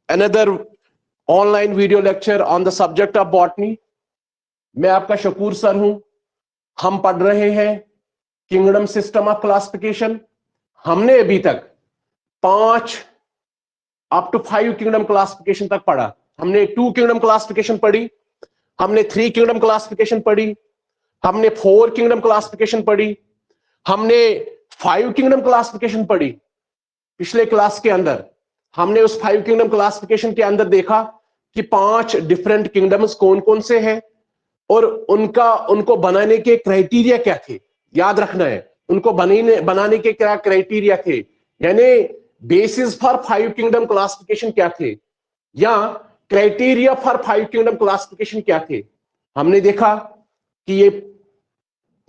another online video lecture on the subject of botany. मैं आपका Shakoor sir हूं। हम पढ़ रहे हैं किंगडम सिस्टम ऑफ क्लासिफिकेशन। हमने अभी तक 5 अप टू 5 किंगडम क्लासिफिकेशन तक पढ़ा। हमने 2 किंगडम क्लासिफिकेशन पढ़ी, हमने 3 किंगडम क्लासिफिकेशन पढ़ी, हमने 4 किंगडम क्लासिफिकेशन पढ़ी, हमने 5 किंगडम क्लासिफिकेशन पढ़ी। पिछले क्लास के अंदर हमने उस 5 किंगडम क्लासिफिकेशन के अंदर देखा कि 5 डिफरेंट किंगडम्स कौन कौन से हैं और उनको बनाने के क्राइटेरिया क्या थे। याद रखना है, उनको बनाने के क्या क्राइटेरिया थे, यानी बेसिस फॉर 5 किंगडम क्लासिफिकेशन क्या थे या क्राइटेरिया फॉर 5 किंगडम क्लासिफिकेशन क्या थे। हमने देखा कि ये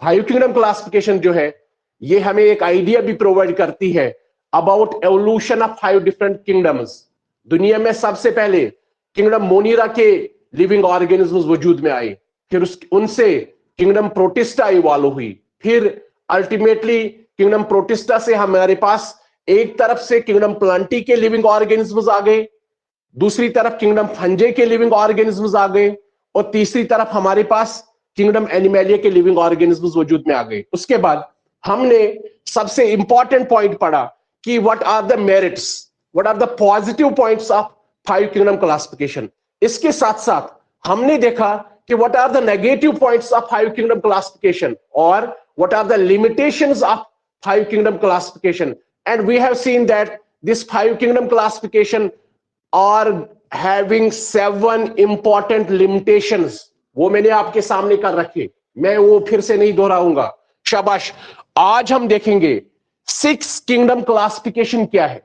5 किंगडम क्लासिफिकेशन जो है ये हमें एक आइडिया भी प्रोवाइड करती है about evolution of 5 different kingdoms. दुनिया में सबसे पहले किंगडम मोनिरा के लिविंग ऑर्गेनिजम्स वजूद में आए, फिर उनसे किंगडम प्रोटिस्टा इवॉल्व हुई, फिर अल्टीमेटली किंगडम प्रोटिस्टा से हमारे पास एक तरफ से किंगडम प्लांटी के लिविंग ऑर्गेनिजम्स आ गए, दूसरी तरफ किंगडम फंजे के लिविंग ऑर्गेनिजम्स आ गए और तीसरी तरफ हमारे पास किंगडम एनिमेलिया के लिविंग ऑर्गेनिजम्स वजूद में आ गए। उसके बाद हमने सबसे इंपॉर्टेंट पॉइंट पढ़ा कि what are the merits, what are the positive points of 5 kingdom classification. इसके साथ साथ हमने देखा कि what are the negative points of 5 kingdom classification और what are the limitations of 5 kingdom classification. And we have seen that this 5 kingdom classification are having 7 important limitations. वो मैंने आपके सामने कर रखे, मैं वो फिर से नहीं दोहराऊंगा। शाबाश। आज हम देखेंगे 6 किंगडम क्लासिफिकेशन क्या है।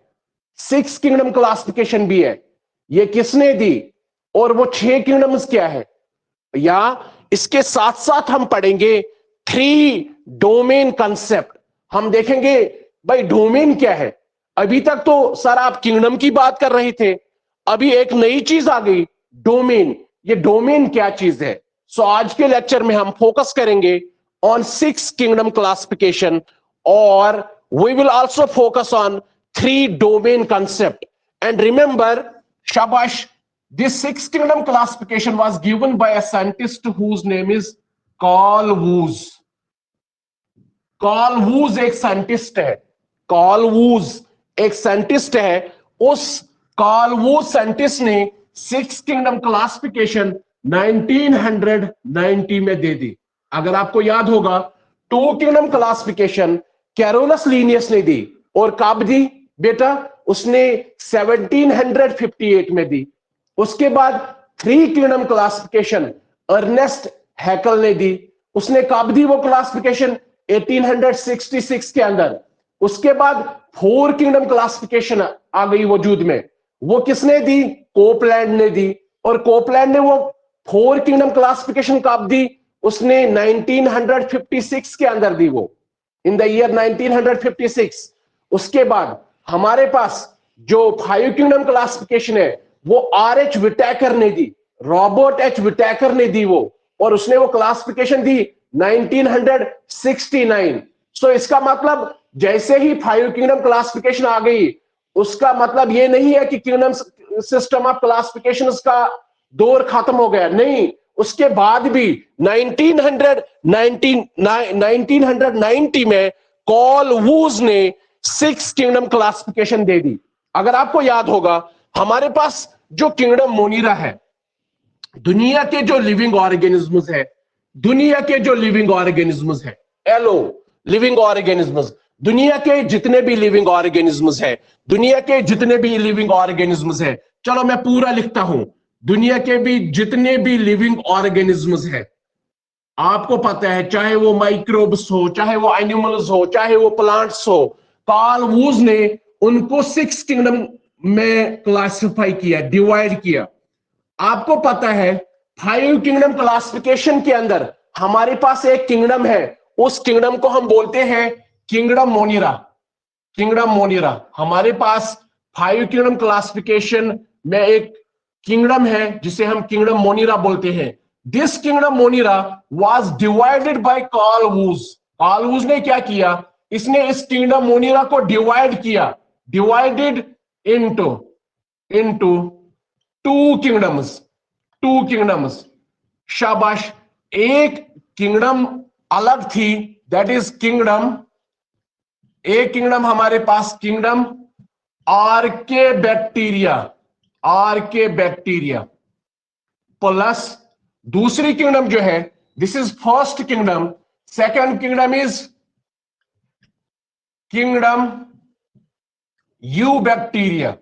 6 किंगडम क्लासिफिकेशन भी है, ये किसने दी और वो 6 किंगडम्स क्या है, या इसके साथ साथ हम पढ़ेंगे 3 डोमेन कंसेप्ट। हम देखेंगे भाई डोमेन क्या है। अभी तक तो सर आप किंगडम की बात कर रहे थे, अभी एक नई चीज आ गई, डोमेन। ये डोमेन क्या चीज है। सो आज के लेक्चर में हम फोकस करेंगे ऑन 6 किंगडम क्लासिफिकेशन और we will also focus on 3 domain concept. And remember, shabash, this 6 kingdom classification was given by a scientist whose name is Carl Woese. Carl Woese एक साइंटिस्ट है, Carl Woese एक scientist है। उस Carl Woese scientist ने 6 kingdom classification 1990 में दे दी। अगर आपको याद होगा 2 किंगडम क्लासिफिकेशन कैरोलस लीनियस ने दी और कब दी बेटा, उसने 1758 में दी। उसके बाद 3 किंगडम क्लासिफिकेशन अर्नेस्ट हैकल ने दी, उसने कब दी वो क्लासिफिकेशन 1866 के अंदर। उसके बाद 4 किंगडम क्लासिफिकेशन आ गई वजूद में, वो किसने दी, कोपलैंड ने दी। और कोपलैंड ने वो 4 किंगडम क्लासिफिकेशन कब दी, उसने 1956 के अंदर दी, वो इन द ईयर 1956। उसके बाद हमारे पास जो 5 किंगडम क्लासिफिकेशन है वो R.H. विटैकर ने दी, रॉबर्ट H. विटैकर ने दी वो, और उसने वो क्लासिफिकेशन दी 1969। सो इसका मतलब जैसे ही 5 किंगडम क्लासिफिकेशन आ गई, उसका मतलब ये नहीं है कि किंगडम सिस्टम ऑफ क्लासिफिकेशंस का दौर खत्म हो गया, नहीं। उसके बाद भी 1990 में कार्ल वूज ने 6 किंगडम क्लासिफिकेशन दे दी। अगर आपको याद होगा हमारे पास जो किंगडम मोनिरा है, दुनिया के जो लिविंग ऑर्गेनिजम्स है, दुनिया के जो लिविंग ऑर्गेनिजम्स है, एलो लिविंग ऑर्गेनिजम्स, दुनिया के जितने भी लिविंग ऑर्गेनिजम्स है, दुनिया के जितने भी लिविंग ऑर्गेनिजम्स है, चलो मैं पूरा लिखता हूं, दुनिया के भी जितने भी लिविंग ऑर्गेनिजम्स है, आपको पता है चाहे वो माइक्रोब्स हो, चाहे वो एनिमल्स हो, चाहे वो प्लांट्स हो, कार्ल वूज ने उनको 6 किंगडम में क्लासिफाई किया, डिवाइड किया। आपको पता है 5 किंगडम क्लासिफिकेशन के अंदर हमारे पास एक किंगडम है, उस किंगडम को हम बोलते हैं किंगडम मोनिरा। किंगडम मोनिरा हमारे पास 5 किंगडम क्लासिफिकेशन में एक किंगडम है जिसे हम किंगडम मोनिरा बोलते हैं। This kingdom monera was divided by Carl Woese. Carl Woese ने क्या किया, इसने इस किंगडम मोनिरा को डिवाइड किया, डिवाइडेड इनटू टू किंगडम्स, शाबाश। एक किंगडम अलग थी, दैट इज किंगडम, एक किंगडम हमारे पास किंगडम आर्के बैक्टीरिया प्लस दूसरी किंगडम जो है, this is first kingdom, second kingdom is kingdom you bacteria,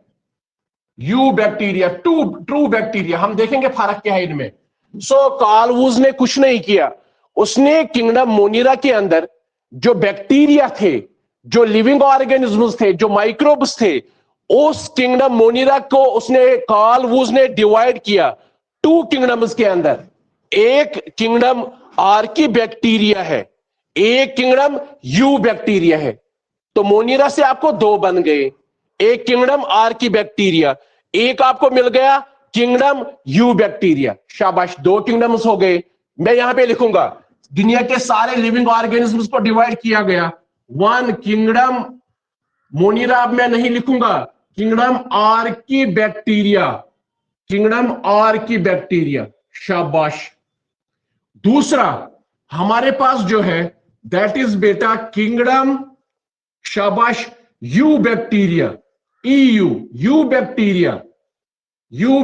true bacteria. हम देखेंगे फर्क क्या है इनमें। सो कार्ल वुज ने कुछ नहीं किया, उसने किंगडम मोनिरा के अंदर जो बैक्टीरिया थे, जो लिविंग ऑर्गेनिज्म्स थे, जो माइक्रोब्स थे, उस किंगडम मोनिरा को उसने, कार्ल वुज ने डिवाइड किया टू किंगडम्स के अंदर। एक किंगडम आर्की बैक्टीरिया है, एक किंगडम यू बैक्टीरिया है। तो मोनिरा से आपको दो बन गए, एक किंगडम आर्की बैक्टीरिया, एक आपको मिल गया किंगडम यू बैक्टीरिया। शाबाश, दो किंगडम्स हो गए। मैं यहां पे लिखूंगा दुनिया के सारे लिविंग ऑर्गेनिजम्स को डिवाइड किया गया, वन किंगडम मोनिरा। अब मैं नहीं लिखूंगा किंगडम आर्की बैक्टीरिया, शाबाश। दूसरा हमारे पास जो है दैट इज बेटा किंगडम, शाबाश, यू बैक्टीरिया, यू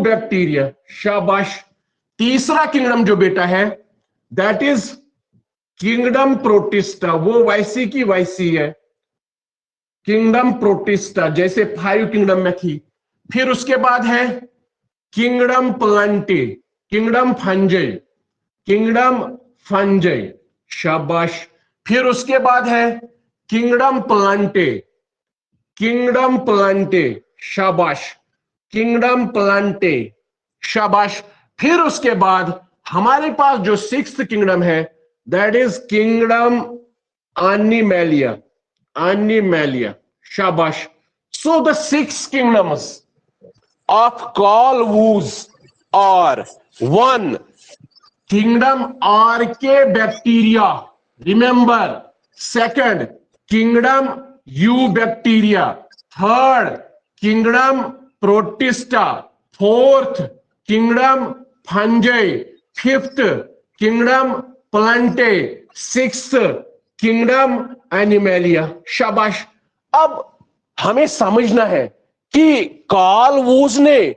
बैक्टीरिया, शाबाश। तीसरा किंगडम जो बेटा है दैट इज किंगडम प्रोटिस्टा, वो वाइसी की वाइसी है, किंगडम प्रोटिस्टा, जैसे 5 किंगडम में थी। फिर उसके बाद है किंगडम प्लांटे, किंगडम फंजय, शाबाश। फिर उसके बाद है किंगडम प्लांटे, शाबाश, किंगडम प्लांटे, शाबाश। फिर उसके बाद हमारे पास जो 6th किंगडम है दैट इज किंगडम एनिमैलिया, शाबाश। So the 6 kingdoms of Carl Woos are: 1 kingdom Archaebacteria, remember; 2nd kingdom Eubacteria, 3rd kingdom Protista, 4th kingdom Fungi, 5th kingdom Plantae, 6th kingdom animalia, शाबाश। अब हमें समझना है कि Carl Woese ने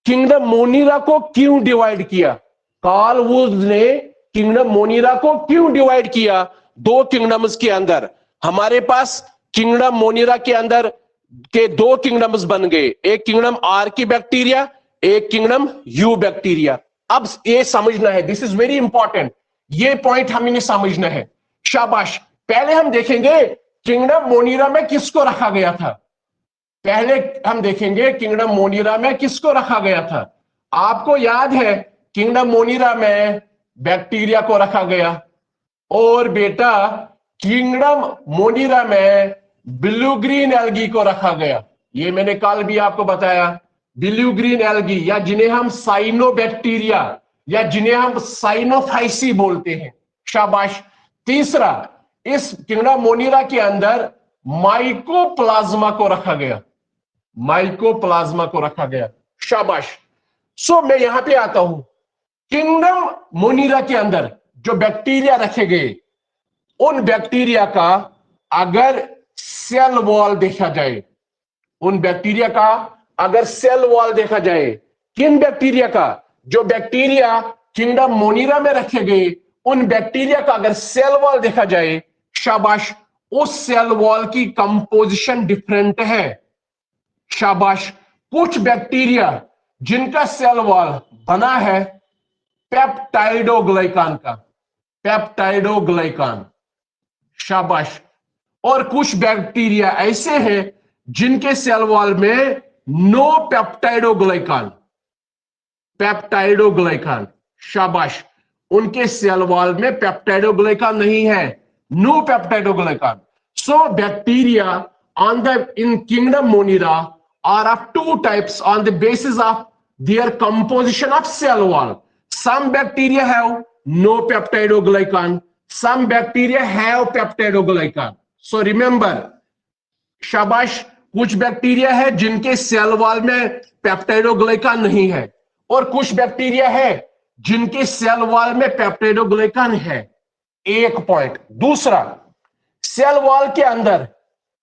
kingdom monera को क्यों डिवाइड किया। कार्ल वुज ने किंगडम मोनिरा को क्यों डिवाइड किया दो किंगडम्स के अंदर। हमारे पास किंगडम मोनिरा के अंदर के दो किंगडम्स बन गए, एक किंगडम आर्की बैक्टीरिया, एक किंगडम यू बैक्टीरिया। अब ये समझना है, दिस इज वेरी इंपॉर्टेंट, ये पॉइंट हमें समझना है, शाबाश। पहले हम देखेंगे किंगडम मोनिरा में किसको रखा गया था, पहले हम देखेंगे किंगडम मोनिरा में किसको रखा गया था। आपको याद है किंगडम मोनिरा में बैक्टीरिया को रखा गया, और बेटा किंगडम मोनिरा में ब्लू ग्रीन एल्गी को रखा गया। ये मैंने कल भी आपको बताया, ब्लू ग्रीन एल्गी, या जिन्हें हम साइनोबैक्टीरिया या जिन्हें हम साइनोफाइसी बोलते हैं, शाबाश। तीसरा, इस किंगडम मोनिरा के अंदर माइकोप्लाज्मा को रखा गया, माइकोप्लाज्मा को रखा गया, शाबाश। सो मैं यहां पे आता हूं, किंगडम मोनिरा के अंदर जो बैक्टीरिया रखे गए, उन बैक्टीरिया का अगर सेल वॉल देखा जाए, उन बैक्टीरिया का अगर सेल वॉल देखा जाए, किन बैक्टीरिया का, जो बैक्टीरिया किंगडम मोनिरा में रखे गए, उन बैक्टीरिया का अगर सेल वॉल देखा जाए, शाबाश, उस सेल वॉल की कंपोजिशन डिफरेंट है, शाबाश। कुछ बैक्टीरिया जिनका सेल वॉल बना है पेप्टाइडोग्लाइकान का, पेप्टाइडोग्लाइकान, शाबाश। और कुछ बैक्टीरिया ऐसे हैं जिनके सेल वॉल में नो पेप्टाइडोग्लाइकान, पेप्टाइडोग्लाइकान, शाबाश। उनके सेल वॉल में पेप्टाइडोग्लाइकान नहीं है, no peptidoglycan. So bacteria on the in kingdom monera are of two types on the basis of their composition of cell wall. Some bacteria have no peptidoglycan, some bacteria have peptidoglycan. So remember, shabash, कुछ bacteria है जिनके cell wall में peptidoglycan नहीं है, और कुछ bacteria है जिनके सेल वॉल में पेप्टाइडोग्लाइकान है। एक पॉइंट। दूसरा, सेल वॉल के अंदर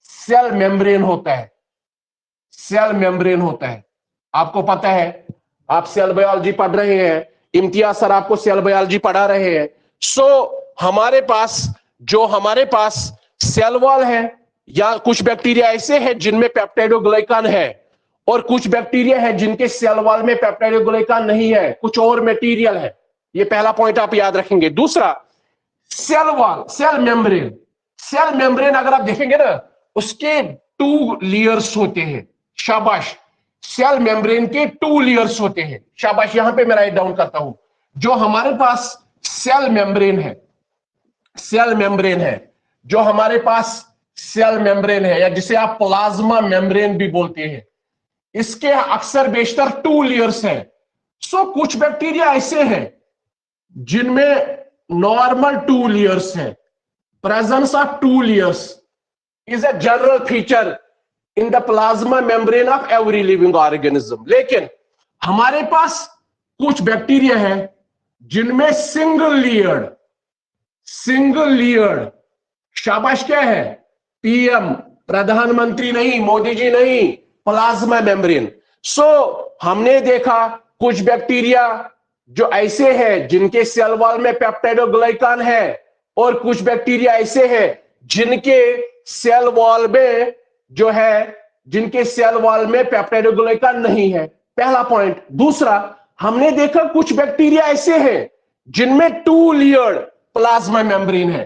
सेल मेम्ब्रेन होता है, सेल मेम्ब्रेन होता है। आपको पता है, आप सेल बायोलॉजी पढ़ रहे हैं, इम्तियाज सर आपको सेल बायोलॉजी पढ़ा रहे हैं। हमारे पास सेल वॉल है, या कुछ बैक्टीरिया ऐसे हैं जिनमें पेप्टाइडोग्लाइकान है, और कुछ बैक्टीरिया है जिनके सेल वॉल में पेप्टाइडोग्लाइकान नहीं है, कुछ और मटेरियल है। ये पहला पॉइंट आप याद रखेंगे। दूसरा, सेल वॉल, सेल मेम्ब्रेन अगर आप देखेंगे ना, उसके 2 लेयर्स होते हैं। शाबाश, सेल मेम्ब्रेन के 2 लेयर्स होते हैं। शाबाश, यहां पे मैं राइट डाउन करता हूं। जो हमारे पास सेल मेम्ब्रेन है, जो हमारे पास सेल मेम्ब्रेन है, या जिसे आप प्लाज्मा मेम्ब्रेन भी बोलते हैं, इसके अक्सर बेशतर 2 लेयर्स हैं। कुछ बैक्टीरिया ऐसे हैं जिनमें नॉर्मल 2 लेयर्स हैं। Presence of 2 layers is a general feature in the plasma membrane of every living organism. लेकिन हमारे पास कुछ बैक्टीरिया है जिनमें सिंगल लेयर्ड, शाबाश, क्या है? पीएम, प्रधानमंत्री नहीं, मोदी जी नहीं, प्लाज्मा मेम्ब्रेन। हमने देखा कुछ बैक्टीरिया जो ऐसे हैं जिनके सेल वॉल में पेप्टाइडोग्लाइकान है, और कुछ बैक्टीरिया ऐसे हैं जिनके सेल वॉल में पेप्टाइडोग्लाइकान नहीं है। पहला पॉइंट। दूसरा, हमने देखा कुछ बैक्टीरिया ऐसे हैं जिनमें 2 लेयर्ड प्लाज्मा मेम्ब्रेन है,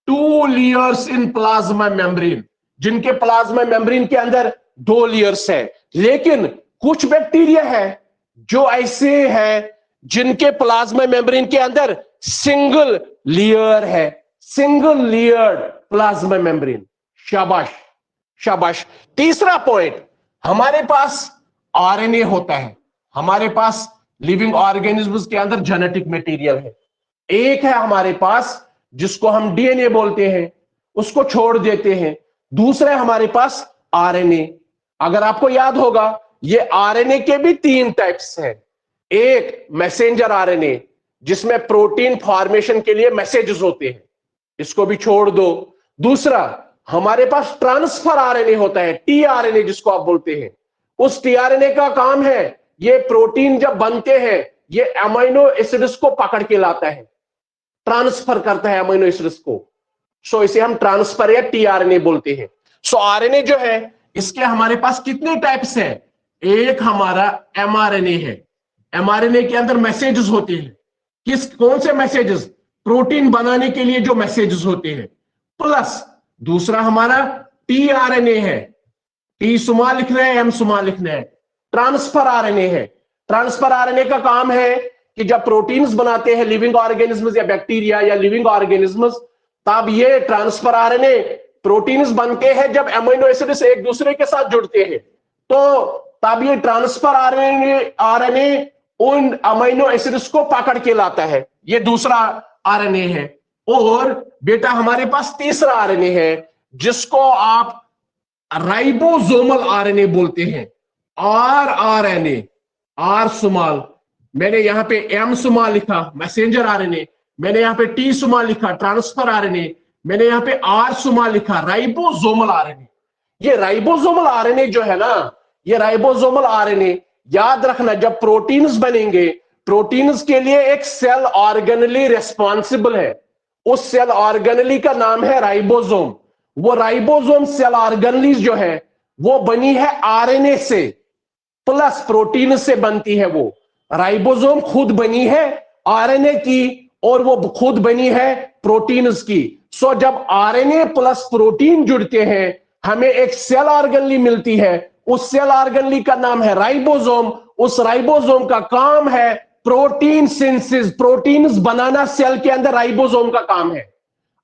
2 लेयर्स इन प्लाज्मा मेम्ब्रेन, जिनके प्लाज्मा मेम्ब्रेन के अंदर 2 लेयर्स है। लेकिन कुछ बैक्टीरिया है जो ऐसे हैं जिनके प्लाज्मा मेम्ब्रेन के अंदर सिंगल लेयर है, सिंगल लेयर्ड प्लाज्मा मेम्ब्रेन। शाबाश। तीसरा पॉइंट, हमारे पास आरएनए होता है। हमारे पास लिविंग ऑर्गेनिज्म्स के अंदर जेनेटिक मटेरियल है। एक है हमारे पास जिसको हम डीएनए बोलते हैं, उसको छोड़ देते हैं। दूसरा है हमारे पास आरएनए। अगर आपको याद होगा, ये आरएनए के भी 3 टाइप्स हैं। एक मैसेंजर आरएनए, जिसमें प्रोटीन फॉर्मेशन के लिए मैसेजेस होते हैं, इसको भी छोड़ दो। दूसरा, हमारे पास ट्रांसफर आरएनए होता है, टीआरएनए जिसको आप बोलते हैं। उस टीआरएनए का काम है, ये प्रोटीन जब बनते हैं, ये अमीनो एसिड्स को पकड़ के लाता है, ट्रांसफर करता है अमीनो एसिड्स को। इसे हम ट्रांसफर या टीआरएनए बोलते हैं। आरएनए जो है, इसके हमारे पास कितने टाइप्स हैं? एक हमारा एमआरएनए है। एमआरएनए के अंदर मैसेजेस होते हैं। कौन से मैसेजेस? प्रोटीन बनाने के लिए जो मैसेजेस होते हैं। प्लस दूसरा हमारा टीआरएनए है। टी स्मॉल लिखना है, एम स्मॉल लिखना है। ट्रांसफर आरएनए है। ट्रांसफर आरएनए का काम है कि जब प्रोटीन्स बनाते हैं लिविंग ऑर्गेनिज्म्स या बैक्टीरिया या लिविंग ऑर्गेनिज्म्स, तब ये ट्रांसफर आरएनए प्रोटीन्स बनते हैं जब अमीनो एसिड्स एक दूसरे के साथ जुड़ते हैं, तो तब ये ट्रांसफर आरएनए उन अमीनो एसिड्स को पकड़ के लाता है। ये दूसरा आरएनए है। और बेटा हमारे पास तीसरा आरएनए है, जिसको आप राइबोसोमल आरएनए बोलते हैं। आरएनए, आर स्मॉल, मैंने यहां पे एम स्मॉल लिखा, मैसेंजर आरएनए। मैंने यहां पे टी स्मॉल लिखा, ट्रांसफर आरएनए। मैंने यहां पे आर स्मॉल लिखा, राइबोसोमल आरएनए। ये राइबोसोमल आरएनए जो है ना, ये राइबोसोमल आरएनए, याद रखना, जब प्रोटीन्स बनेंगे, प्रोटीन्स के लिए एक सेल ऑर्गेनली रिस्पॉन्सिबल है। उस सेल ऑर्गेनली का नाम है राइबोसोम। वो राइबोसोम सेल ऑर्गेनली जो है, वो बनी है आरएनए से प्लस प्रोटीन से बनती है। वो राइबोसोम खुद बनी है आरएनए की, और वो खुद बनी है प्रोटीन्स की। जब आरएनए प्लस प्रोटीन जुड़ते हैं, हमें एक सेल ऑर्गेनली मिलती है। उस सेल ऑर्गेनली का नाम है राइबोसोम। उस राइबोसोम का काम है प्रोटीन सिंथेसिस, प्रोटीन्स बनाना। सेल के अंदर राइबोसोम का काम है।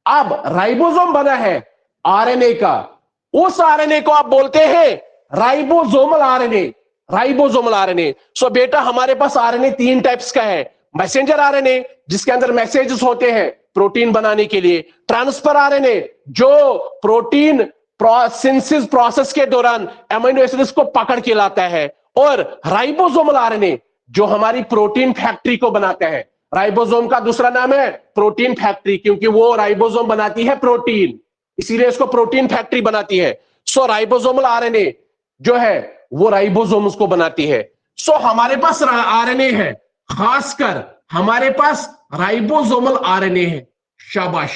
अब राइबोसोम बना है आरएनए का, उस आरएनए को आप बोलते हैं राइबोसोमल आरएनए। Ribosomal RNA. बेटा हमारे पास आरएनए 3 टाइप्स का है। मैसेंजर आरएनए, जिसके अंदर मैसेजेस होते हैं प्रोटीन बनाने के लिए। ट्रांसफर आरएनए, जो प्रोटीन सिंथेसिस प्रोसेस के दौरान एमिनो एसिड्स को पकड़ के लाता है। और राइबोसोमल आरएनए जो हमारी प्रोटीन फैक्ट्री को बनाता है, राइबोसोम का दूसरा नाम है प्रोटीन फैक्ट्री, क्योंकि वो राइबोसोम बनाती है प्रोटीन, इसीलिए इसको प्रोटीन फैक्ट्री बनाती है। सो राइबोसोमल आरएनए जो है वो राइबोसोम उसको बनाती है। सो हमारे पास आरएनए है, खासकर हमारे पास राइबोसोमल आरएनए है। शाबाश,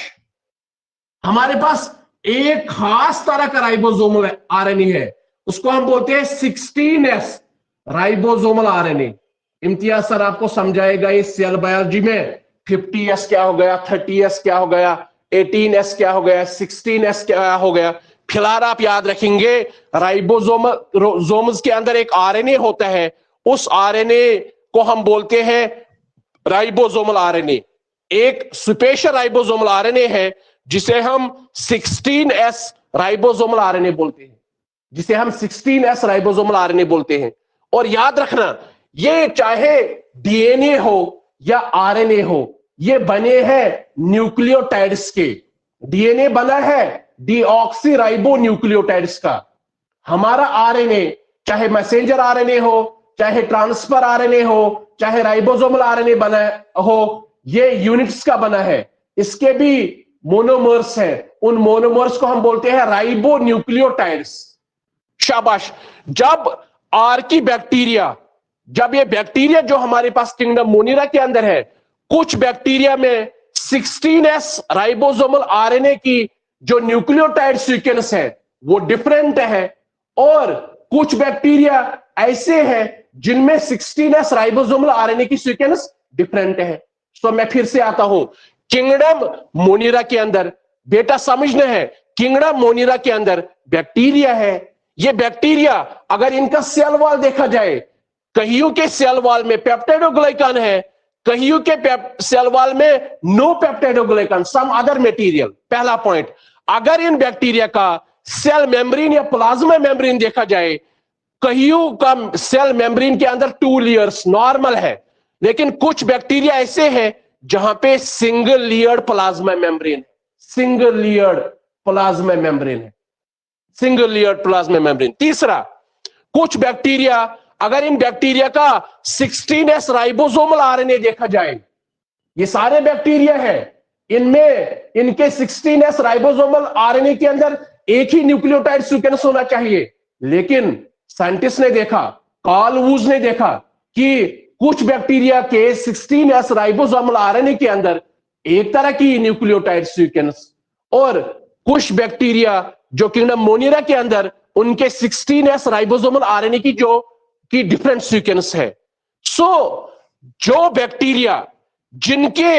हमारे पास एक खास तरह का राइबोसोमल आरएनए है, उसको हम बोलते हैं 16S ribosomal RNA. Imtiaz sir आपको समझाएगा इस सेल बायोलॉजी में 50S क्या हो गया, 30S क्या हो गया, 18S क्या हो गया, 16S क्या हो गया। फिलहाल आप याद रखेंगे राइबोसोम्स के अंदर एक आरएनए होता है, उस आरएनए को हम बोलते हैं राइबोसोमल आरएनए। एक स्पेशल राइबोसोमल आरएनए है जिसे हम 16S राइबोसोमल आरएनए बोलते हैं, जिसे हम 16S राइबोसोमल आरएनए बोलते हैं। और याद रखना, ये चाहे डीएनए हो या आरएनए हो, ये बने हैं न्यूक्लियोटाइड्स के। डीएनए बना है डीऑक्सी राइबो न्यूक्लियोटाइड्स का। हमारा आरएनए चाहे मैसेंजर आरएनए हो, चाहे ट्रांसफर आरएनए हो, चाहे राइबोसोमल आरएनए बना हो, ये यूनिट्स का बना है। इसके भी मोनोमर्स हैं, उन मोनोमर्स को हम बोलते हैं राइबो न्यूक्लियोटाइड्स। शाबाश, जब आर्की बैक्टीरिया, जब ये बैक्टीरिया जो हमारे पास किंगडम मोनिरा के अंदर है, कुछ बैक्टीरिया में 16S राइबोसोमल आरएनए की जो न्यूक्लियोटाइड सीक्वेंस है वो डिफरेंट है, और कुछ बैक्टीरिया ऐसे हैं जिनमें 16S राइबोसोमल आरएनए की सीक्वेंस डिफरेंट है। तो मैं फिर से आता हूं, किंगडम मोनिरा के अंदर बेटा समझना है, किंगडम मोनिरा के अंदर बैक्टीरिया है। ये बैक्टीरिया अगर इनका सेल वॉल देखा जाए, कईयों के सेल वॉल में पेप्टाइडोग्लाइकन है, कईयों के सेल वॉल में no peptidoglycan, some other material. पहला पॉइंट, अगर इन बैक्टीरिया का सेल मेम्ब्रेन या प्लाज्मा मेम्ब्रेन देखा जाए, कईयों का सेल मेम्ब्रेन के अंदर 2 लेयर्स नॉर्मल है, लेकिन कुछ बैक्टीरिया ऐसे हैं जहां पे single layered plasma membrane, single layered plasma membrane है, सिंगल लेयर्ड प्लाज्मा मेम्ब्रेन। तीसरा, कुछ बैक्टीरिया, अगर इन बैक्टीरिया का 16S राइबोसोमल आरएनए देखा जाए, ये सारे बैक्टीरिया है, इनमें इनके 16S राइबोसोमल आरएनए के अंदर एक ही न्यूक्लियोटाइड सीक्वेंस होना चाहिए, लेकिन साइंटिस्ट ने देखा, कार्ल वूज ने देखा कि कुछ बैक्टीरिया के 16S राइबोसोमल आरएनए के अंदर एक तरह की न्यूक्लियोटाइड सीक्वेंस, और कुछ बैक्टीरिया जो किंगडम मोनिरा के अंदर उनके 16S राइबोसोमल आरएनए की डिफरेंट सीक्वेंस है। सो जो बैक्टीरिया जिनके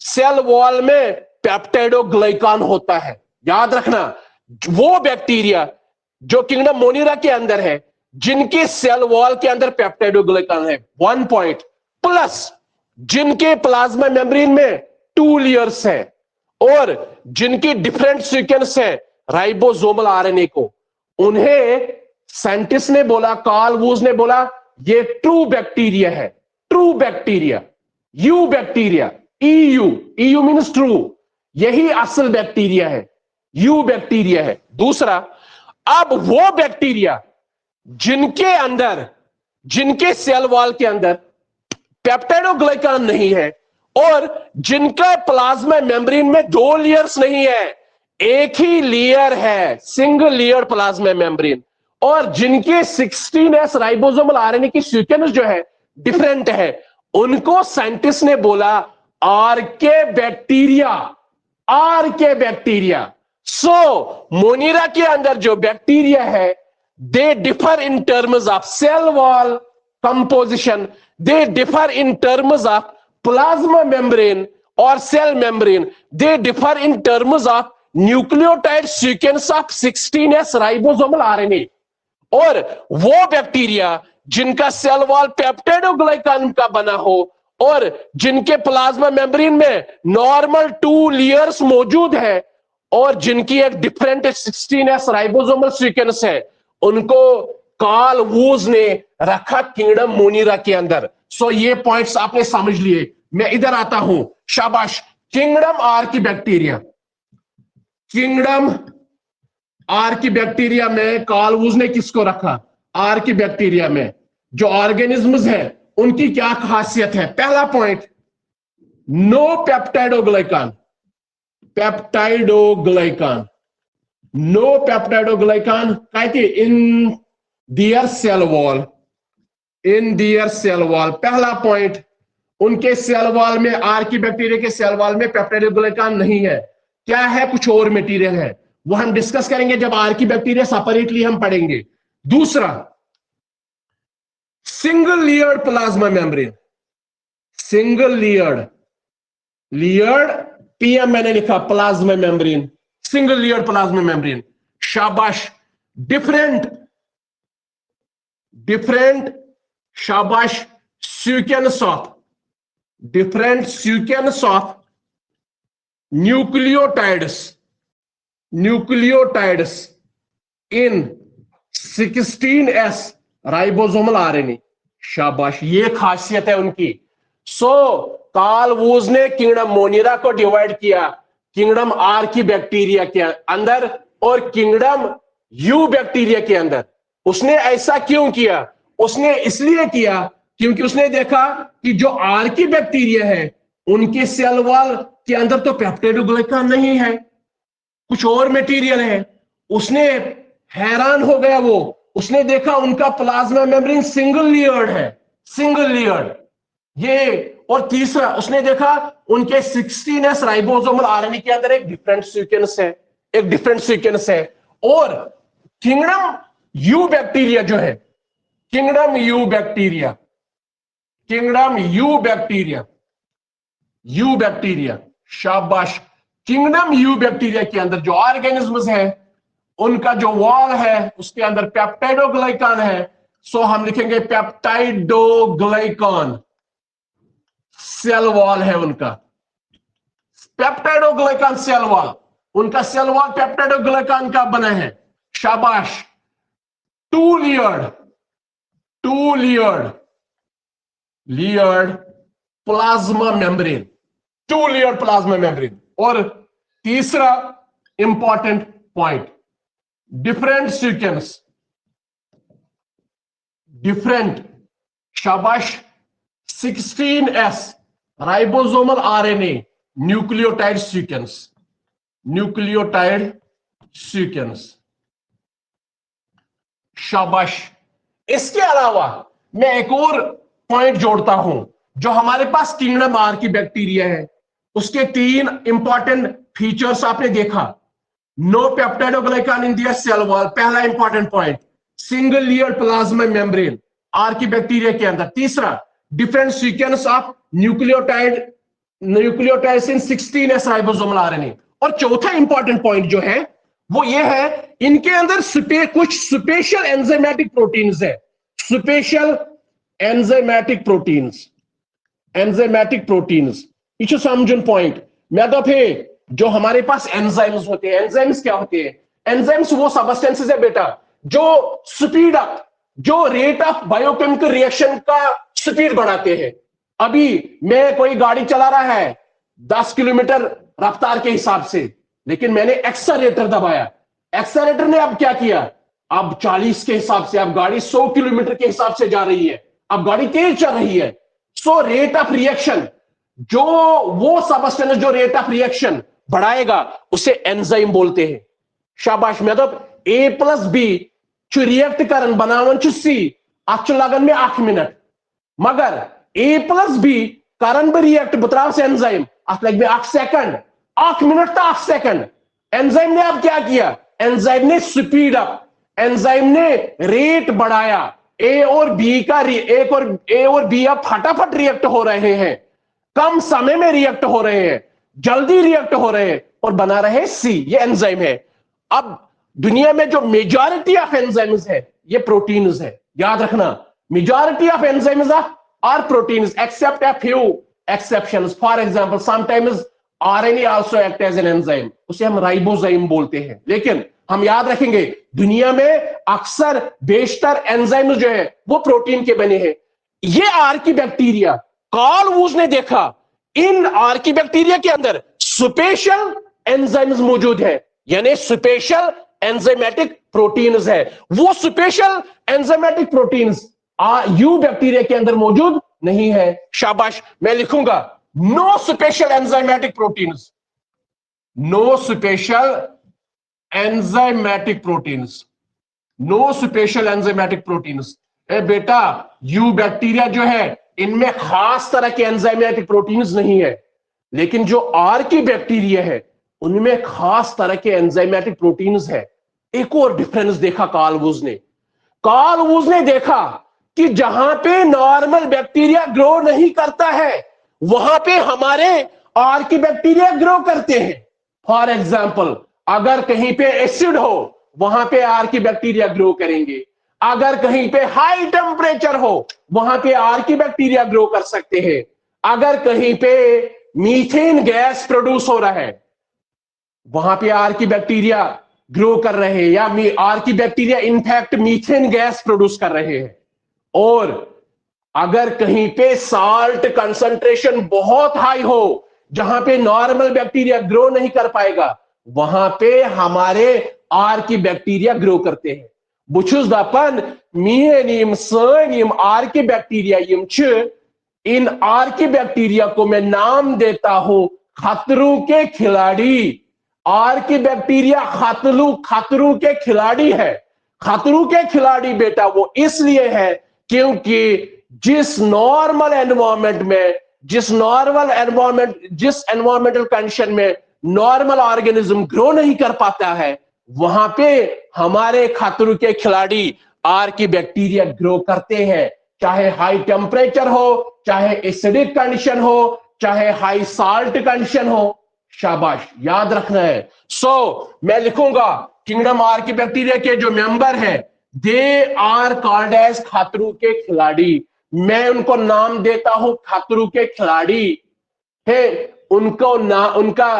सेल वॉल में पेप्टाइडोग्लाइकन होता है, याद रखना, वो बैक्टीरिया जो किंगडम मोनिरा के अंदर है जिनके सेल वॉल के अंदर पेप्टाइडोग्लाइकन है, 1 पॉइंट, प्लस जिनके प्लाज्मा मेम्ब्रेन में 2 लेयर्स है और जिनकी डिफरेंट सीक्वेंस है राइबोसोमल आरएनए को, उन्हें साइंटिस्ट ने बोला, कार्ल वूज ने बोला, ये ट्रू बैक्टीरिया है, true bacteria, you bacteria, EU means true, यही असल बैक्टीरिया है, यू बैक्टीरिया है। दूसरा, अब वो बैक्टीरिया जिनके अंदर, जिनके सेल वॉल के अंदर पेप्टाइडोग्लाइकन नहीं है और जिनका प्लाज्मा मेम्ब्रेन में 2 लेयर्स नहीं है, एक ही लेयर है, सिंगल लेयर प्लाज्मा मेम्ब्रेन, और जिनके 16S राइबोसोमल आरएनए की सीक्वेंस जो है डिफरेंट है, उनको साइंटिस्ट ने बोला आर्के बैक्टीरिया, आर्के बैक्टीरिया। सो मोनिरा के अंदर जो बैक्टीरिया है, they differ in terms of cell wall composition, they differ in terms of plasma membrane or cell membrane, they differ in terms of nucleotide sequence of 16S ribosomal RNA। और वो bacteria जिनका cell wall peptidoglycan का बना हो और जिनके plasma membrane में normal 2 layers मौजूद है और जिनकी एक डिफरेंट 16S राइबोसोमल सीक्वेंस है, उनको कार्ल वूज ने रखा किंगडम मोनिरा के अंदर। सो ये पॉइंट्स आपने समझ लिए। मैं इधर आता हूं, शाबाश। Kingdom Archie bacteria, kingdom Archie bacteria में कार्ल वूज ने किसको रखा? आर्की बैक्टीरिया में जो ऑर्गेनिज्म्स हैं उनकी क्या खासियत है? पहला पॉइंट, नो पेप्टाइडोग्लाइकान। पेप्टाइडोग्लाइकान, नो पेप्टाइडोग्लाइकान कहते इन दियर सेल वॉल, इन दियर सेल वॉल। पहला पॉइंट, उनके सेल वॉल में, आर्की बैक्टीरिया के सेल वॉल में पेप्टाइडोग्लाइकान नहीं है। क्या है? कुछ और मटेरियल है, वो हम डिस्कस करेंगे जब आर्की बैक्टीरिया सेपरेटली हम पढ़ेंगे। दूसरा, single layered plasma membrane, single layered, layered PM मैंने लिखा, plasma membrane, single layered plasma membrane. शाबाश, डिफरेंट डिफरेंट शाबाश sequence of, different sequence of nucleotides, nucleotides in 16S ribosomal RNA. शाबाश, ये खासियत है उनकी। कार्ल वूज ने किंगडम मोनिरा को डिवाइड किया, किंगडम आर्की बैक्टीरिया के अंदर और किंगडम यू बैक्टीरिया के अंदर। उसने ऐसा क्यों किया? उसने इसलिए किया क्योंकि उसने देखा कि जो आर्की बैक्टीरिया है उनके सेल वॉल के अंदर तो पेप्टाइडोग्लाइकान नहीं है, कुछ और मटेरियल है। उसने हैरान हो गया, वो उसने देखा उनका प्लाज्मा मेम्ब्रेन सिंगल लेयर्ड है, सिंगल लेयर्ड ये। और तीसरा, उसने देखा उनके 16S राइबोसोमल आरएनए के अंदर एक डिफरेंट सीक्वेंस है, एक डिफरेंट सीक्वेंस है। और किंगडम यू बैक्टीरिया जो है, kingdom you bacteria, kingdom you bacteria, you bacteria, शाबाश, किंगडम यू बैक्टीरिया के अंदर जो ऑर्गेनिज्म्स है उनका जो वॉल है उसके अंदर पेप्टाइडोग्लाइकान है। सो हम लिखेंगे पेप्टाइडोग्लाइकान, सेल वॉल है उनका, पेप्टाइडोग्लाइकान सेल वॉल, उनका सेल वॉल पेप्टाइडोग्लाइकान का बना है। शाबाश, to layered, to layered, layered plasma membrane, to layered plasma membrane. और तीसरा important point, different sequence, different, शाबाश, 16S ribosomal RNA nucleotide sequence, nucleotide sequence, शाबाश। इसके अलावा मैं एक और पॉइंट जोड़ता हूं, जो हमारे पास किंगडम आर्की बैक्टीरिया है उसके 3 इंपॉर्टेंट फीचर्स आपने देखा। नो पेप्टाइडोग्लाइकान इन दियर सेल वॉल, पहला important point, single layer plasma membrane Archie bacteria के अंदर। तीसरा, different sequence of nucleotide, nucleotides in 16S ribosomal RNA. और चौथा इंपॉर्टेंट पॉइंट जो है वो ये है, इनके अंदर कुछ स्पेशल एंजाइमेटिक प्रोटीन्स है, special enzymatic proteins, enzymatic proteins. ये समझन पॉइंट मैं तो फिर जो हमारे पास एंजाइम्स होते हैं, एंजाइम्स क्या होते हैं? एंजाइम्स वो सबस्टेंसेस है बेटा जो स्पीड अप, जो रेट ऑफ बायोकेमिकल रिएक्शन का स्पीड बढ़ाते हैं। अभी मैं कोई गाड़ी चला रहा है 10 किलोमीटर रफ्तार के हिसाब से, लेकिन मैंने एक्सेलरेटर दबाया, एक्सेलरेटर ने अब क्या किया, अब 40 के हिसाब से, अब गाड़ी 100 किलोमीटर के हिसाब से जा रही है, अब गाड़ी तेज चल रही है। सो रेट ऑफ रिएक्शन, जो वो सबस्टेंस जो रेट ऑफ रिएक्शन बढ़ाएगा उसे एंजाइम बोलते हैं। शाबाश, मैं तो A+B रिएक्ट करन बनावन C अच लगन में 8 मिनट, मगर A+B करन बह रिएक्ट बत्राव से एंजाइम अत लग में 8 सेकंड, 8 मिनट तो 8 सेकंड। एंजाइम ने अब क्या किया, एंजाइम ने स्पीड अप, एंजाइम ने रेट बढ़ाया। ए और बी अब फटाफट रिएक्ट हो रहे हैं, कम समय में रिएक्ट हो रहे हैं, जल्दी रिएक्ट हो रहे हैं और बना रहे C, ये एंजाइम है। अब दुनिया में जो मेजॉरिटी ऑफ एंजाइम्स है ये प्रोटीन्स है, याद रखना, majority of enzymes are proteins except a few exceptions. For example sometimes RNA also act as an enzyme, उसे हम राइबोजाइम बोलते हैं। लेकिन हम याद रखेंगे दुनिया में अक्सर बेशतर एंजाइम्स जो है वो प्रोटीन के बने हैं। ये आर्की बैक्टीरिया, कार्ल वूज ने देखा इन आर्की बैक्टीरिया के अंदर स्पेशल एंजाइम्स मौजूद है, यानी स्पेशल एंजाइमेटिक प्रोटीन्स है। वो special enzymatic proteins eubacteria के अंदर मौजूद नहीं है। शाबाश, मैं लिखूंगा no special enzymatic proteins, no special enzymatic proteins, no special enzymatic proteins. ए बेटा, यू बैक्टीरिया जो है इनमें खास तरह के एंजाइमेटिक प्रोटीन्स नहीं है, लेकिन जो आर की बैक्टीरिया है उनमें खास तरह के एंजाइमेटिक प्रोटीन्स है। एक और डिफरेंस देखा कार्ल वुज ने। कार्ल वुज ने देखा कि जहां पे नॉर्मल बैक्टीरिया ग्रो नहीं करता है वहां पे हमारे आर की बैक्टीरिया ग्रो करते हैं। फॉर एग्जाम्पल, अगर कहीं पे एसिड हो वहां पे आर की बैक्टीरिया ग्रो करेंगे, अगर कहीं पे हाई टेम्परेचर हो वहां पे आर की बैक्टीरिया ग्रो कर सकते हैं, अगर कहीं पे मीथेन गैस प्रोड्यूस हो रहा है वहां पे आर की बैक्टीरिया ग्रो कर रहे हैं, या आर की bacteria in fact methane gas produce कर रहे हैं। और अगर कहीं पे साल्ट कंसंट्रेशन बहुत हाई हो जहां पे नॉर्मल बैक्टीरिया ग्रो नहीं कर पाएगा वहां पे हमारे आर की बैक्टीरिया ग्रो करते हैं। बुछुस दपन मीन यम सन यम आर की बैक्टीरिया यम छ, इन आर की बैक्टीरिया को मैं नाम देता हूं खतरों के खिलाड़ी। आर की बैक्टीरिया खतरों के खिलाड़ी है। खतरों के खिलाड़ी बेटा वो इसलिए है क्योंकि जिस एनवायरमेंटल कंडीशन में नॉर्मल ऑर्गेनिज्म ग्रो नहीं कर पाता है वहां पे हमारे खतरों के खिलाड़ी आर की बैक्टीरिया ग्रो करते हैं। चाहे हाई टेम्परेचर हो, चाहे एसिडिक कंडीशन हो, चाहे हाई साल्ट कंडीशन हो। शाबाश, याद रखना है। मैं लिखूंगा किंगडम आर की बैक्टीरिया के जो मेंबर हैं दे आर कॉल्ड एज खतरों के खिलाड़ी। मैं उनको नाम देता हूं खतरों के खिलाड़ी है। उनका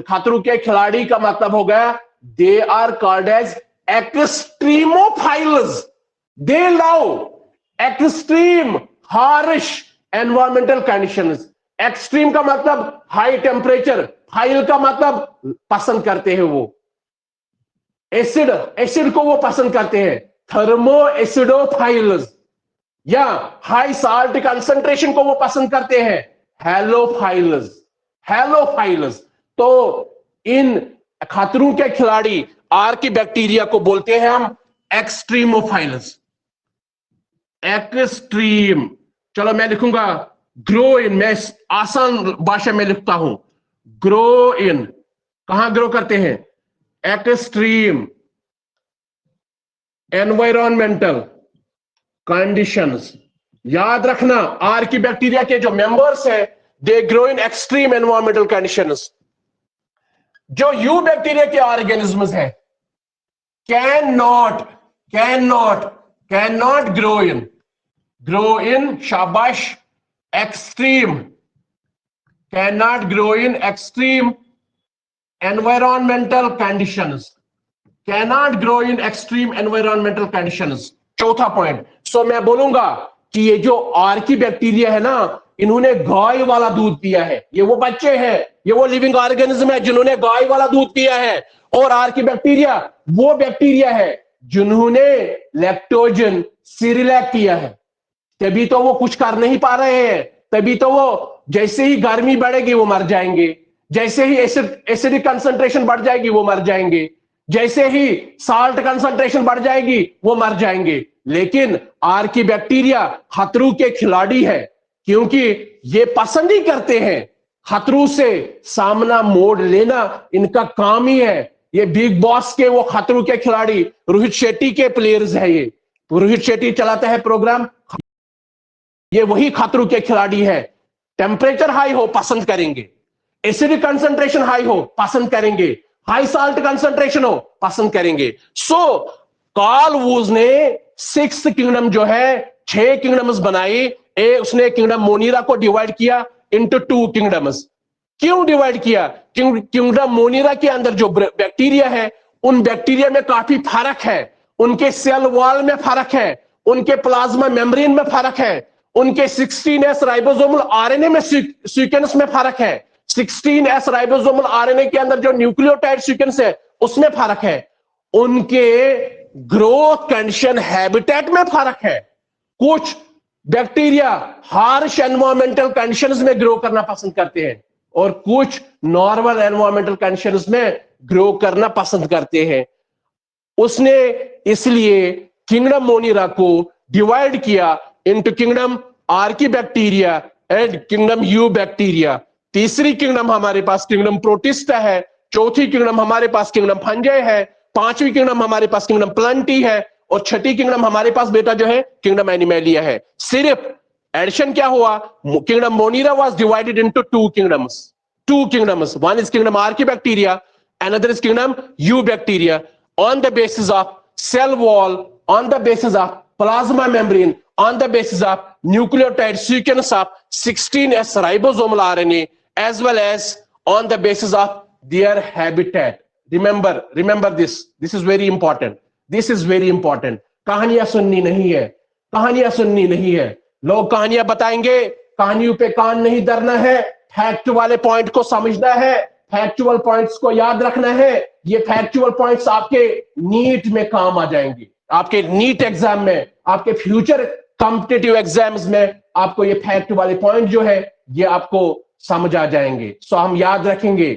खतरों के खिलाड़ी का मतलब हो गया they are called as extremophiles. They love extreme harsh environmental conditions. Extreme का मतलब हाई टेम्परेचर, फाइल का मतलब पसंद करते हैं वो एसिड को वो पसंद करते हैं, थर्मो एसिडोफाइल्स। या हाई साल्ट कंसंट्रेशन को वो पसंद करते हैं, हेलोफाइल्स। तो इन खतरों के खिलाड़ी आर की बैक्टीरिया को बोलते हैं हम एक्सट्रीमोफाइल्स। एक्सट्रीम, चलो मैं लिखूंगा ग्रो इन, मैं आसान भाषा में लिखता हूं ग्रो इन। कहां ग्रो करते हैं? Extreme environmental conditions. याद रखना आर की बैक्टीरिया के जो मेंबर्स हैं they grow in extreme environmental conditions. जो यू बैक्टीरिया के ऑर्गेनिज्म्स हैं कैन नॉट ग्रो इन शाबाश extreme, can not grow in extreme environmental conditions, cannot grow in extreme environmental conditions. चौथा पॉइंट, मैं बोलूंगा कि ये जो आर की बैक्टीरिया है ना इन्होंने गाय वाला दूध पिया है। ये वो बच्चे हैं, ये वो लिविंग ऑर्गेनिज्म है जिन्होंने गाय वाला दूध पिया है। और आर की बैक्टीरिया वो बैक्टीरिया है जिन्होंने लैक्टोजन सिरिलैक किया है। तभी तो वो कुछ कर नहीं पा रहे हैं, तभी तो वो जैसे ही गर्मी बढ़ेगी वो मर जाएंगे, जैसे ही एसिडिक कंसंट्रेशन बढ़ जाएगी वो मर जाएंगे, जैसे ही साल्ट कंसंट्रेशन बढ़ जाएगी वो मर जाएंगे। लेकिन आर की बैक्टीरिया खतरों के खिलाड़ी है क्योंकि ये पसंद ही करते हैं खतरों से सामना मोड़ लेना, इनका काम ही है। ये बिग बॉस के वो खतरों के खिलाड़ी रोहित शेट्टी के प्लेयर्स है। ये रोहित शेट्टी चलाता है प्रोग्राम, ये वही खतरों के खिलाड़ी है। टेम्परेचर हाई हो पसंद करेंगे, एसिडिक कंसंट्रेशन हाई हो पसंद करेंगे, हाई साल्ट कंसंट्रेशन हो पसंद करेंगे। कार्ल वुज ने 6th किंगडम जो है 6 किंगडम्स बनाई। उसने किंगडम मोनीरा को डिवाइड किया इनटू 2 किंगडम्स। क्यों डिवाइड किया? किंगडम मोनीरा के अंदर जो बैक्टीरिया है उन बैक्टीरिया में काफी फर्क है, उनके सेल वॉल में फर्क है, उनके प्लाज्मा मेम्ब्रेन में फर्क है, उनके 16S राइबोसोमल आरएनए में सीक्वेंस में फर्क है, 16S राइबोसोमल आरएनए के अंदर जो न्यूक्लियोटाइड सीक्वेंस है उसमें फर्क है। उनके ग्रोथ कंडीशन हैबिटेट में फर्क है। कुछ बैक्टीरिया हार्श एनवायरमेंटल कंडीशंस में ग्रो करना पसंद करते हैं और कुछ नॉर्मल एनवायरमेंटल कंडीशंस में ग्रो करना पसंद करते हैं। उसने इसलिए किंगडम मोनिरा को डिवाइड किया into kingdom archaebacteria and kingdom you bacteria. तीसरी किंगडम हमारे पास किंगडम प्रोटिस्टा है, चौथी किंगडम हमारे पास किंगडम फंजाई है, पांचवी किंगडम हमारे पास किंगडम प्लांटी है और छठी किंगडम हमारे पास बेटा जो है किंगडम एनिमेलिया है। सिर्फ एडिशन क्या हुआ, kingdom monera was divided into two kingdoms. One is kingdom archaebacteria, another is kingdom eubacteria, on the basis of cell wall, on the basis of plasma membrane, on the basis of nucleotide sequence of 16S ribosomal RNA, as well as on the basis of their habitat. Remember this is very important. This is very important. कहानियां सुननी नहीं है, कहानियां सुननी नहीं है। लोग कहानियां बताएंगे, कहानियों पे कान नहीं धरना है, फैक्ट वाले पॉइंट को समझना है, फैक्चुअल पॉइंट्स को याद रखना है। ये फैक्चुअल पॉइंट्स आपके नीट में काम आ जाएंगे, आपके नीट एग्जाम में, आपके फ्यूचर कॉम्पिटिटिव एग्जाम्स में आपको ये फैक्ट वाले पॉइंट जो है ये आपको समझ आ जाएंगे। सो हम याद रखेंगे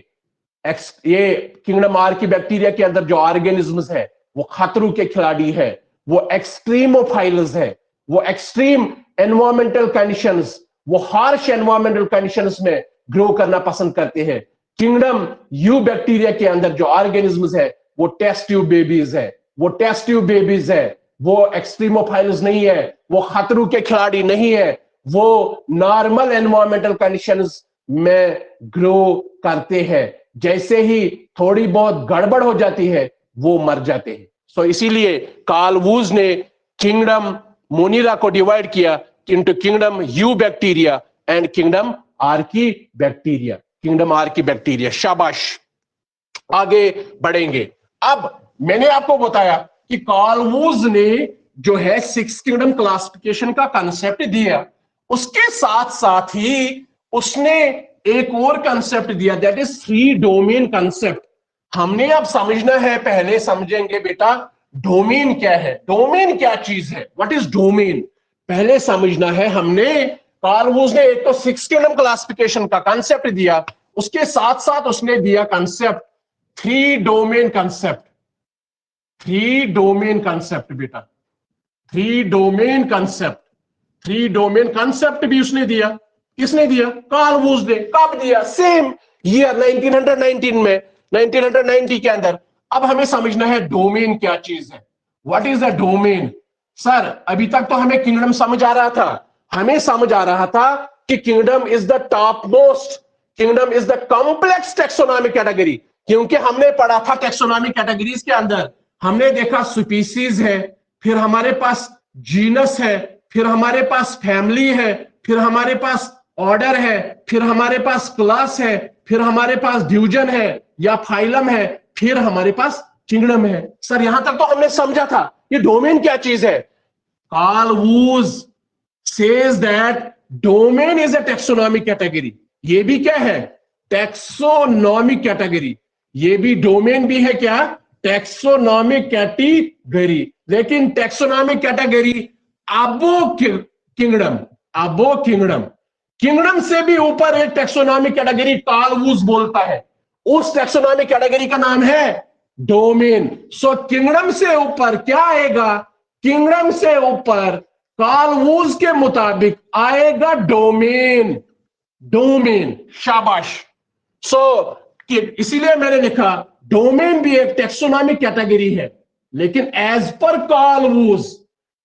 ये किंगडम आर्कीबैक्टीरिया के अंदर जो ऑर्गेनिज्म्स है वो खतरों के खिलाड़ी है, वो एक्सट्रीमोफाइल्स है, वो एक्सट्रीम एनवायरमेंटल कंडीशंस, वो हार्श एनवायरमेंटल कंडीशंस में ग्रो करना पसंद करते हैं। किंगडम यू बैक्टीरिया के अंदर जो ऑर्गेनिज्म्स है वो टेस्ट ट्यूब बेबीज है, वो टेस्ट ट्यूब बेबीज है, वो एक्सट्रीमोफाइल्स नहीं है, वो खतरों के खिलाड़ी नहीं है, वो नॉर्मल एनवायरमेंटल कंडीशंस में ग्रो करते हैं। जैसे ही थोड़ी बहुत गड़बड़ हो जाती है वो मर जाते हैं। सो इसीलिए कार्ल वूज ने किंगडम मोनिरा को डिवाइड किया into kingdom you bacteria and kingdom archaebacteria, kingdom archaebacteria. शाबाश, आगे बढ़ेंगे। अब मैंने आपको बताया कि कार्ल वूज ने जो है 6 किंगडम क्लासिफिकेशन का कंसेप्ट दिया, उसके साथ साथ ही उसने एक और कंसेप्ट दिया, दैट इज 3 डोमेन कंसेप्ट। हमने अब समझना है, पहले समझेंगे बेटा डोमेन क्या है, डोमेन क्या चीज है, व्हाट इज डोमेन, पहले समझना है। हमने कार्ल वूज ने एक तो 6 किंगडम क्लासिफिकेशन का कंसेप्ट दिया, उसके साथ साथ उसने दिया concept 3 domain concept, 3 domain concept बेटा, 3 डोमेन कंसेप्ट, 3 डोमेन कंसेप्ट भी उसने दिया। किसने दिया? कार्ल वूज ने। कब दिया? सेम ईयर 1919 में, 1990 के अंदर। अब हमें समझना है डोमेन क्या चीज है, what is a domain. Sir अभी तक तो हमें किंगडम समझ आ रहा था, हमें समझ आ रहा था कि kingdom is the top most, kingdom is the complex taxonomic category, क्योंकि हमने पढ़ा था टेक्सोनॉमिक कैटेगरीज के अंदर हमने देखा स्पीसीज है, फिर हमारे पास जीनस है, फिर हमारे पास फैमिली है, फिर हमारे पास ऑर्डर है, फिर हमारे पास क्लास है, फिर हमारे पास डिवीजन है या फाइलम है, फिर हमारे पास किंगडम है। सर यहां तक तो हमने समझा था ये डोमेन क्या चीज है। Carl Woese says that domain is a taxonomic category. ये भी क्या है? Taxonomic category. ये भी डोमेन भी है क्या? Taxonomic category. लेकिन taxonomic category above kingdom, above kingdom, kingdom से भी ऊपर एक टेक्सोनॉमिक कैटेगरी कार्ल वूज बोलता है, उस टेक्सोनॉमिक कैटेगरी का नाम है डोमेन। सो किंगडम से ऊपर क्या आएगा? किंगडम से ऊपर कार्ल वूज के मुताबिक आएगा डोमेन, डोमेन। शाबाश। सो इसीलिए मैंने लिखा डोमेन भी एक टेक्सोनॉमिक कैटेगरी है, लेकिन as per Carl Woese,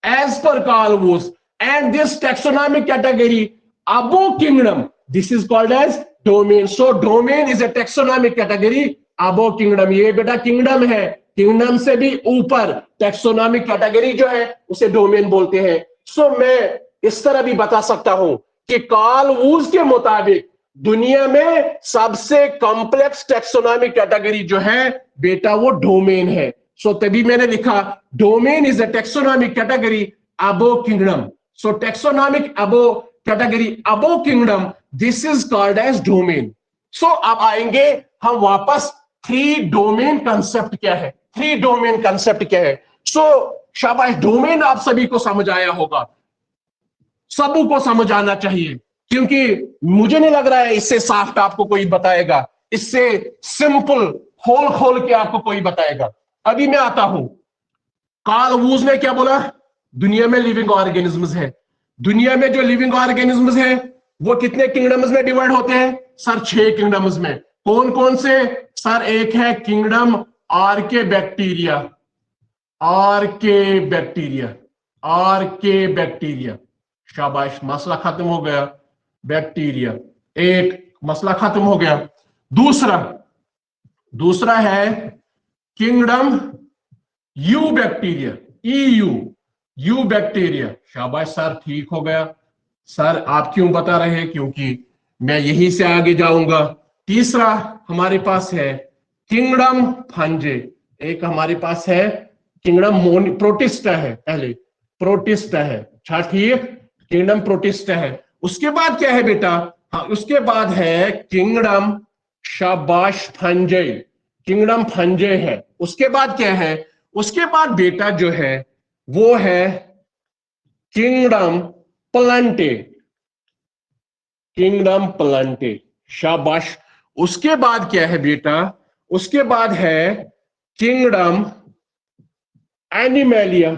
as per Carl Woese and this taxonomic category above kingdom, this is called as domain. So domain is a taxonomic category above kingdom. ये बेटा किंगडम है, kingdom से भी ऊपर taxonomic category जो है उसे domain बोलते हैं। सो मैं इस तरह भी बता सकता हूं कि कार्ल वूज के मुताबिक दुनिया में सबसे कॉम्प्लेक्स टेक्सोनॉमिक कैटेगरी जो है बेटा वो डोमेन है। सो तभी मैंने लिखा domain is a taxonomic category above kingdom. So taxonomic above category above kingdom, this is called as domain. So अब आएंगे हम वापस 3 डोमेन कंसेप्ट क्या है, थ्री डोमेन कंसेप्ट क्या है। सो शाबाश, डोमेन आप सभी को समझ आया होगा, सबको समझ आना चाहिए, क्योंकि मुझे नहीं लग रहा है इससे सॉफ्ट आपको कोई बताएगा, इससे सिंपल खोल खोल के आपको कोई बताएगा। अभी मैं आता हूं, कार्ल वूज ने क्या बोला, दुनिया में लिविंग ऑर्गेनिजम्स है। दुनिया में जो लिविंग ऑर्गेनिजम्स है वो कितने किंगडम्स में डिवाइड होते हैं सर? 6 किंगडम्स में। कौन कौन से सर? एक है किंगडम आर्के बैक्टीरिया, आर्के बैक्टीरिया, आर्के बैक्टीरिया। शाबाश, मसला खत्म हो गया, बैक्टीरिया, एक मसला खत्म हो गया। दूसरा है kingdom you bacteria, you bacteria. शाबाश सर, ठीक हो गया। सर आप क्यों बता रहे हैं? क्योंकि मैं यहीं से आगे जाऊंगा। तीसरा हमारे पास है किंगडम फंजे, एक हमारे पास है किंगडम प्रोटिस्टा है, पहले प्रोटिस्टा है, अच्छा ठीक, किंगडम प्रोटिस्टा है। उसके बाद क्या है बेटा? हाँ, उसके बाद है किंगडम, शाबाश, फंजे, किंगडम फंजे है। उसके बाद क्या है? उसके बाद बेटा जो है वो है किंगडम प्लांटे, किंगडम प्लांटे, शाबाश। उसके बाद क्या है बेटा? उसके बाद है किंगडम एनिमेलिया,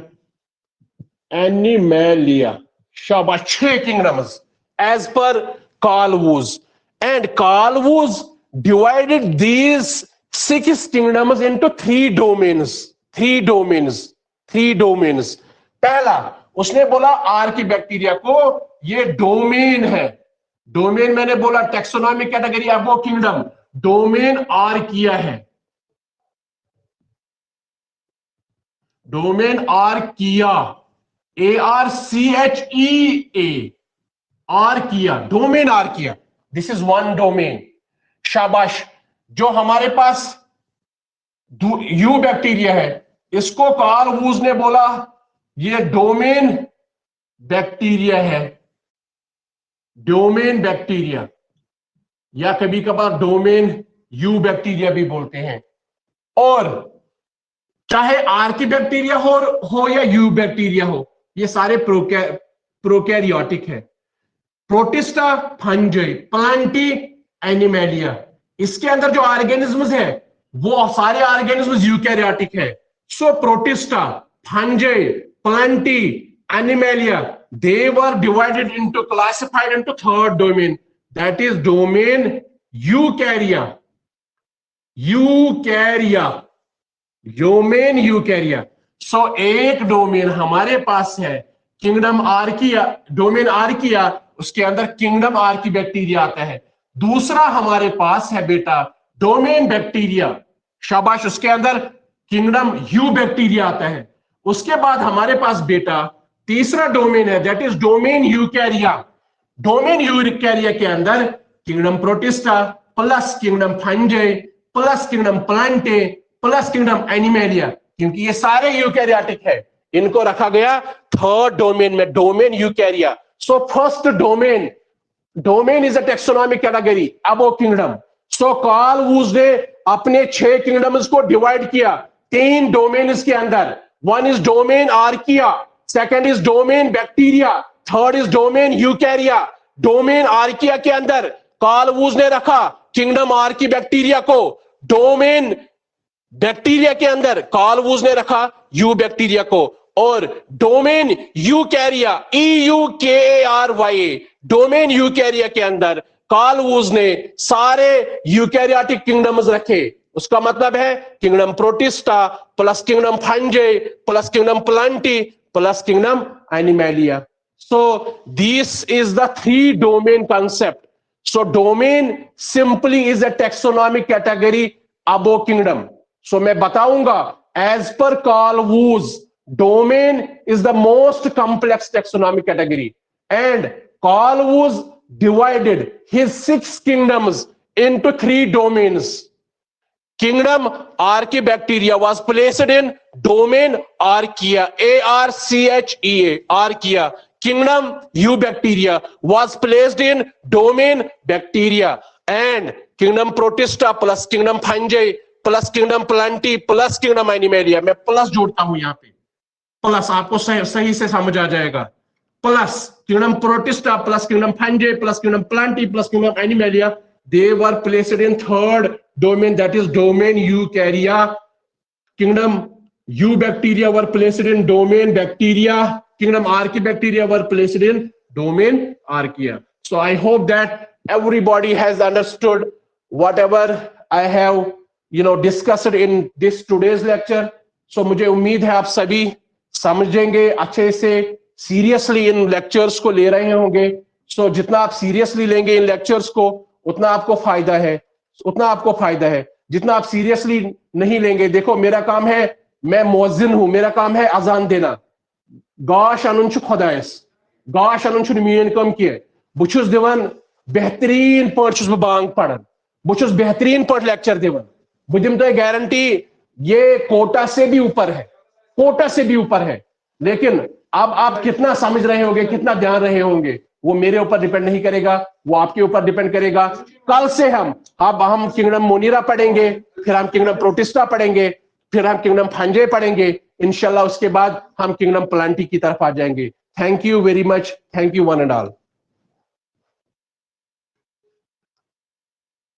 एनिमेलिया, शाबाश। 6 kingdoms as per Carl Woese, and Carl Woese divided these 6 kingdoms into 3 domains, 3 domains, 3 domains. पहला उसने बोला आर की बैक्टीरिया को ये डोमेन है, डोमेन मैंने बोला टेक्सोनॉमिक कैटेगरी अब वो किंगडम, डोमेन आर किया है, डोमेन आर किया, ARCHEA, आर किया, डोमेन आर किया, दिस इज वन डोमेन। शाबाश। जो हमारे पास यू बैक्टीरिया है इसको कार्ल वूज ने बोला ये डोमेन बैक्टीरिया है, डोमेन बैक्टीरिया, या कभी कभार डोमेन यू बैक्टीरिया भी बोलते हैं। और चाहे आर की बैक्टीरिया हो या यू बैक्टीरिया हो, ये सारे प्रोकैरियोटिक है। प्रोटिस्टा फंजाई, प्लांटी एनिमेलिया, इसके अंदर जो ऑर्गेनिजम्स है वो सारे ऑर्गेनिजम्स यूकैरियोटिक है। So protista, fungi, plantae, animalia, they were divided into, classified into third domain, that is domain eukarya, eukarya, domain eukarya. So एक डोमेन हमारे पास है kingdom archaea, domain archaea, उसके अंदर किंगडम आर की bacteria आता है। दूसरा हमारे पास है बेटा डोमेन बैक्टीरिया, शाबाश, उसके अंदर किंगडम यू बैक्टीरिया आता है। उसके बाद हमारे पास बेटा तीसरा डोमेन है, दैट इज डोमेन यूकैरिया। डोमेन यूकैरिया के अंदर kingdom protista plus kingdom fungi plus kingdom Plantae plus kingdom animalia, क्योंकि ये सारे यूकैरियोटिक है, इनको रखा गया थर्ड डोमेन में, domain eukarya. So first domain, domain is a taxonomic category, अब वो किंगडम। सो कार्ल वूज ने अपने 6 किंगडम्स को डिवाइड किया 3 डोमेन्स के अंदर। One is domain archaea, second is domain bacteria, third is domain यूकैरिया। Domain archaea के अंदर कार्ल वूज ने रखा किंगडम आर्की बैक्टीरिया को, डोमेन बैक्टीरिया के अंदर कार्ल वूज ने रखा यू बैक्टीरिया को, और डोमेन यूकैरिया, EUKARYA, डोमेन यूकैरिया के अंदर कार्ल वूज ने सारे यूकैरियोटिक किंगडम्स रखे। उसका मतलब है kingdom protista plus kingdom fungi plus kingdom Plantae plus kingdom animalia. So this is the 3 domain concept. So domain simply is a taxonomic category above kingdom. So मैं बताऊंगा as per Carl Woese, domain is the most complex taxonomic category, and Carl Woese divided his 6 kingdoms into 3 domains. Kingdom Archaebacteria was placed in domain Archaea, ARCHEA, Archaea. Kingdom Eubacteria was placed in domain Bacteria, and Kingdom Protista plus Kingdom Fungi plus kingdom Plantae plus kingdom animalia, मैं plus जोड़ता हूं यहाँ पे, plus आपको सही से समझ आ जाएगा। Plus kingdom protista plus kingdom फंजे plus kingdom Plantae plus kingdom animalia, they were placed in third domain, that is domain eukarya. Kingdom eubacteria were placed in domain bacteria. Kingdom archaebacteria were placed in domain archaea. So I hope that everybody has understood whatever I have discussed in this today's lecture. So मुझे उम्मीद है आप सभी समझेंगे अच्छे से, seriously in lectures को ले रहे होंगे। सो जितना आप सीरियसली लेंगे इन लेक्चर्स को उतना आपको फायदा है, उतना आपको फायदा है। जितना आप सीरियसली नहीं लेंगे, देखो मेरा काम है, मैं मुअज्जिन हूं, मेरा काम है अजान देना। गाश अनुन छु खुदायस, गाश अनुन छु मीन कम किए, बुछुस दिवन बेहतरीन पट छुस बांग पढ़न, बुछुस बेहतरीन पट लेक्चर दिवन, बुदिम तो गारंटी ये कोटा से भी ऊपर है, कोटा से भी ऊपर है। लेकिन अब आप कितना समझ रहे होंगे, कितना ध्यान रहे होंगे, वो मेरे ऊपर डिपेंड नहीं करेगा, वो आपके ऊपर डिपेंड करेगा। कल से हम किंगडम मोनिरा पढ़ेंगे, फिर हम किंगडम प्रोटिस्टा पढ़ेंगे, फिर हम किंगडम फंजे पढ़ेंगे इंशाल्लाह। उसके बाद हम किंगडम प्लांटी की तरफ आ जाएंगे। Thank you very much, thank you one and all.